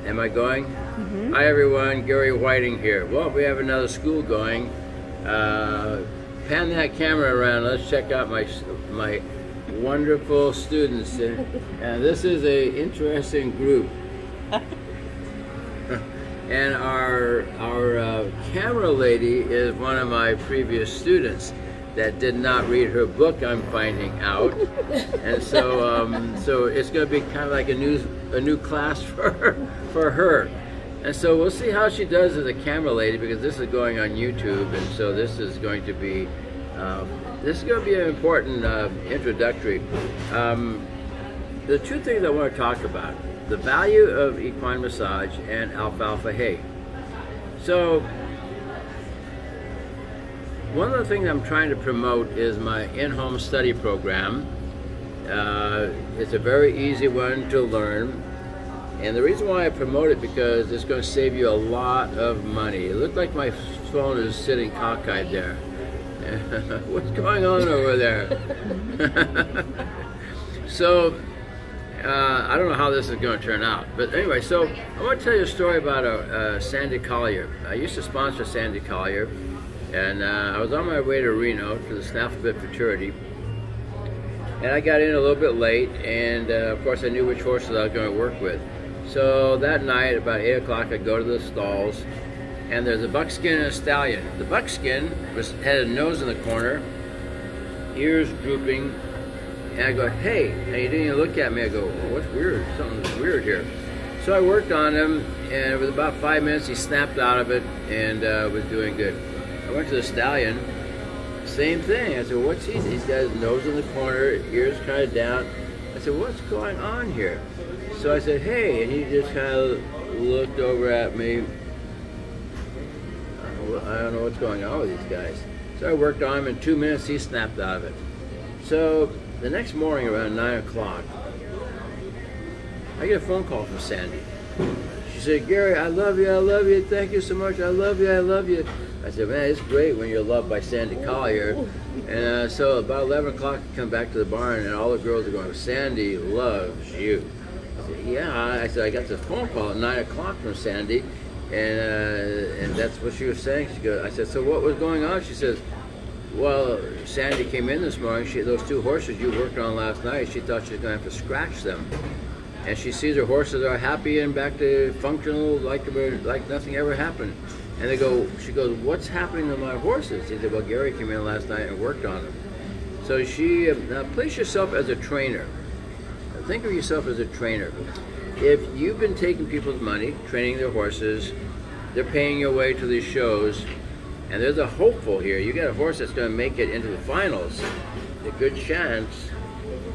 Am I going? Hi everyone, Gary Whiting here. Well, we have another school going. Pan that camera around. Let's check out my wonderful students. And this is a interesting group. And our camera lady is one of my previous students that did not read her book, I'm finding out. And so so it's going to be kind of like a new class for her. And so we'll see how she does as a camera lady, because this is going on YouTube, and so this is going to be an important introductory. The two things I want to talk about: the value of equine massage and alfalfa hay. So one of the things I'm trying to promote is my in-home study program. It's a very easy one to learn. And the reason why I promote it, because it's going to save you a lot of money. It looked like my phone is sitting cockeyed there. What's going on over there? So, I don't know how this is going to turn out. But anyway, so I want to tell you a story about Sandy Collier. I used to sponsor Sandy Collier, and I was on my way to Reno to the Snaffle Bit Futurity. And I got in a little bit late, and of course I knew which horses I was going to work with. So that night, about 8 o'clock, I go to the stalls, and there's a buckskin and a stallion. The buckskin had a nose in the corner, ears drooping, and I go, hey, and he didn't even look at me. I go, oh, what's weird? Something's weird here. So I worked on him, and with about 5 minutes, he snapped out of it and was doing good. I went to the stallion, same thing. I said, well, what's he? He's got his nose in the corner, ears kind of down. I said, what's going on here? So I said, hey, and he just kind of looked over at me. I don't know what's going on with these guys. So I worked on him. In 2 minutes, he snapped out of it. So the next morning, around 9 o'clock, I get a phone call from Sandy. She said, Gary, I love you, thank you so much, I love you. I said, man, it's great when you're loved by Sandy Collier. And so about 11 o'clock, I come back to the barn, and all the girls are going, Sandy loves you. I said, yeah. I said, I got this phone call at 9 o'clock from Sandy, and that's what she was saying. She goes, I said, so what was going on? She says, well, Sandy came in this morning. Those two horses you worked on last night, she thought she was going to have to scratch them. And she sees her horses are happy and back to functional like nothing ever happened. And she goes, what's happening to my horses? He said, well, Gary came in last night and worked on them. So she, now place yourself as a trainer. Think of yourself as a trainer. If you've been taking people's money, training their horses, they're paying your way to these shows, and there's a hopeful here. You got a horse that's going to make it into the finals, a good chance,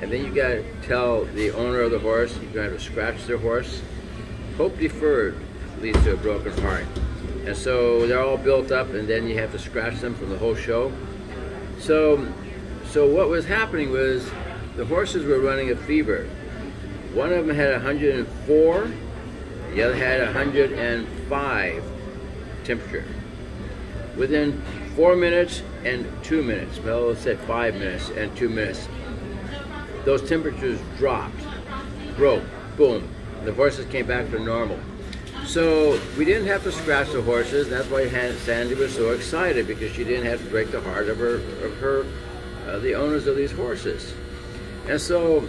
and then you got to tell the owner of the horse you're going to have to scratch their horse. Hope deferred leads to a broken heart. And so they're all built up, and then you have to scratch them from the whole show. So what was happening was the horses were running a fever. One of them had 104, the other had 105 temperature. Within 4 minutes and 2 minutes, well, let's say 5 minutes and 2 minutes, those temperatures dropped, broke, boom. The horses came back to normal. So we didn't have to scratch the horses. That's why Sandy was so excited, because she didn't have to break the heart of the owners of these horses. And so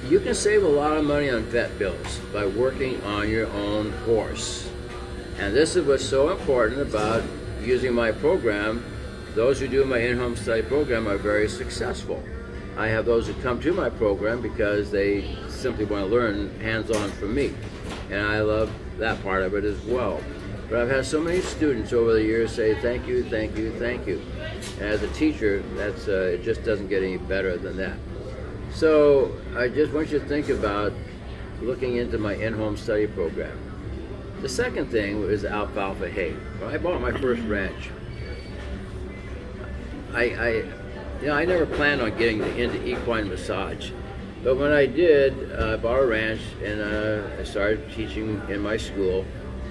you can save a lot of money on vet bills by working on your own horse. And this is what's so important about using my program. Those who do my in-home study program are very successful. I have those who come to my program because they simply want to learn hands-on from me. And I love that part of it as well. But I've had so many students over the years say, thank you, thank you, thank you. And as a teacher, that's it just doesn't get any better than that. So I just want you to think about looking into my in-home study program. The second thing was alfalfa hay. When I bought my first ranch, I never planned on getting into equine massage. But when I did, I bought a ranch, and I started teaching in my school.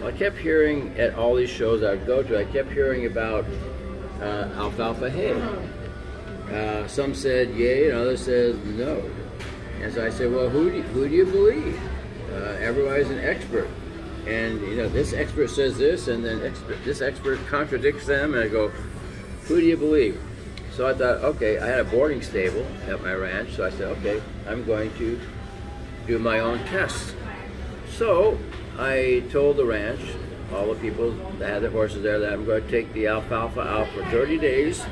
I kept hearing at all these shows I would go to, I kept hearing about alfalfa hay. Some said yay, and others said no. And so I said, well, who do you believe? everybody's an expert. And you know, this expert says this, and then this expert contradicts them, and I go, who do you believe? So I thought, okay, I had a boarding stable at my ranch, so I said, okay, I'm going to do my own tests. So I told the ranch, all the people that had their horses there, that I'm going to take the alfalfa out for 30 days,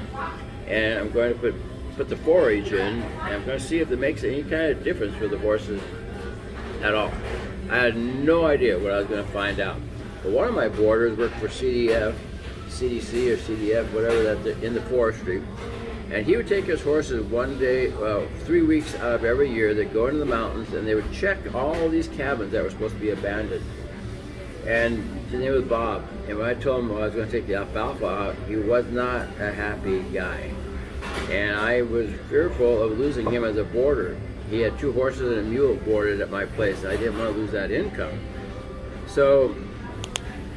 and I'm going to put the forage in, and I'm going to see if it makes any kind of difference for the horses at all. I had no idea what I was going to find out. But one of my boarders worked for CDF, CDC or CDF, whatever that, in the forestry, and he would take his horses one day, 3 weeks out of every year. They'd go into the mountains and they would check all these cabins that were supposed to be abandoned. And his name was Bob. And when I told him I was going to take the alfalfa out, he was not a happy guy. And I was fearful of losing him as a boarder. He had 2 horses and a mule boarded at my place. I didn't want to lose that income. So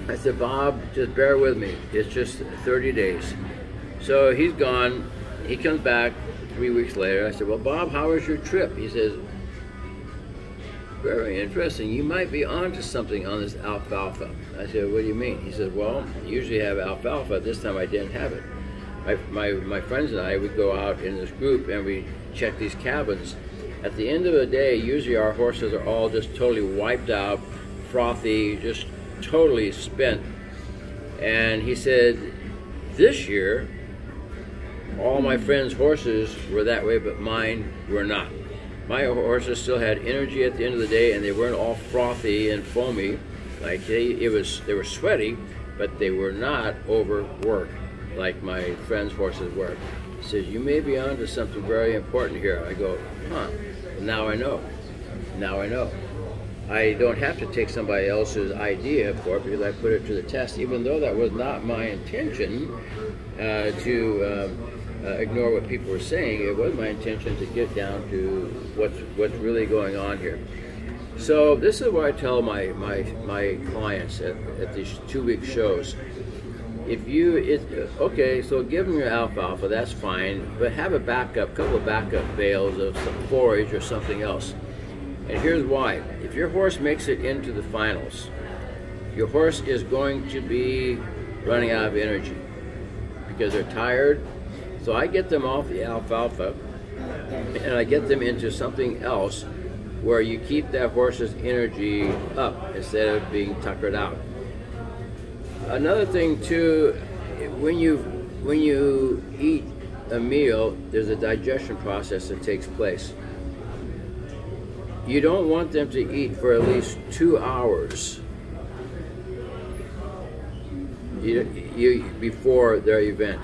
I said, Bob, just bear with me. It's just 30 days. So he's gone. He comes back 3 weeks later. I said, well, Bob, how was your trip? He says, very interesting. You might be onto something on this alfalfa. I said, what do you mean? He said, well, I usually have alfalfa. This time I didn't have it. My friends and I would go out in this group and we check these cabins. At the end of the day, usually our horses are all just totally wiped out, frothy, just totally spent. And he said, this year, all my friends' horses were that way, but mine were not. My horses still had energy at the end of the day, and they weren't all frothy and foamy. Like they were sweaty, but they were not overworked like my friends' horses were. He says, you may be onto something very important here. I go, huh, now I know. Now I know. I don't have to take somebody else's idea for it because I put it to the test, even though that was not my intention to ignore what people were saying. It was my intention to get down to what's really going on here. So this is what I tell my clients at these 2-week shows. Okay, so give them your alfalfa, that's fine, but have a couple of backup bales of some forage or something else. And here's why. If your horse makes it into the finals, your horse is going to be running out of energy because they're tired. So I get them off the alfalfa and I get them into something else where you keep that horse's energy up instead of being tuckered out. Another thing too, when you eat a meal, there's a digestion process that takes place. You don't want them to eat for at least 2 hours before their event.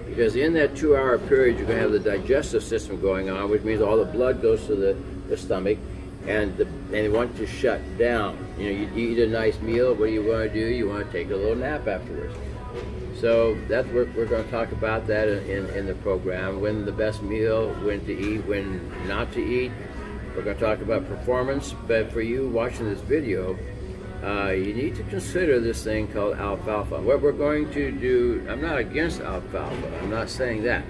Because in that 2-hour period, you're going to have the digestive system going on, which means all the blood goes to the stomach, and they want to shut down. You know, you eat a nice meal, what do you want to do? You want to take a little nap afterwards. So that's we're going to talk about that in the program. When the best meal, when to eat, when not to eat. We're going to talk about performance, but for you watching this video, you need to consider this thing called alfalfa. What we're going to do, I'm not against alfalfa, I'm not saying that,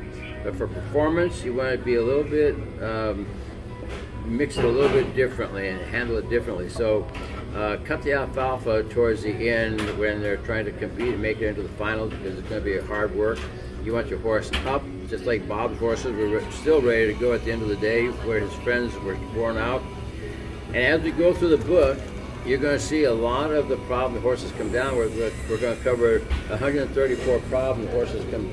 but for performance, you want to be a little bit, mix it a little bit differently and handle it differently. So cut the alfalfa towards the end when they're trying to compete and make it into the finals, because it's going to be a hard work. You want your horse up, just like Bob's horses were still ready to go at the end of the day, where his friends were worn out. And as we go through the book, you're going to see a lot of the problem the horses come down with. We're going to cover 134 problems horses come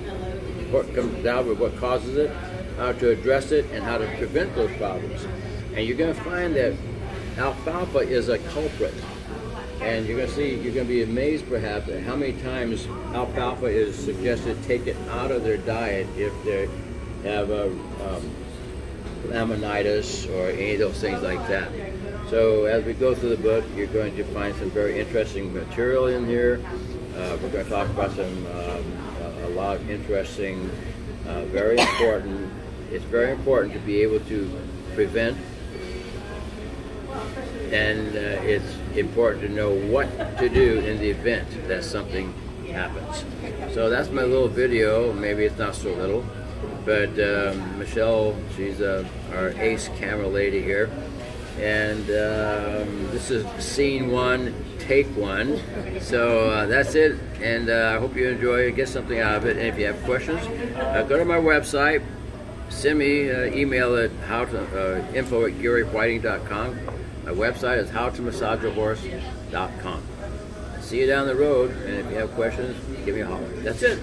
down with, what causes it, how to address it, and how to prevent those problems. And you're going to find that alfalfa is a culprit. And you're going to be amazed perhaps at how many times alfalfa is suggested take it out of their diet if they have laminitis or any of those things like that. So as we go through the book, you're going to find some very interesting material in here. We're going to talk about a lot of interesting, very important. It's very important to be able to prevent, and it's important to know what to do in the event that something happens. So that's my little video. Maybe it's not so little, but Michelle, she's our ace camera lady here, And this is scene 1, take 1. So that's it, and I hope you enjoy it, get something out of it. And if you have questions, go to my website, send me email at info@GaryWhiting.com. My website is howtomassageahorse.com. See you down the road, and if you have questions, give me a holler. That's it.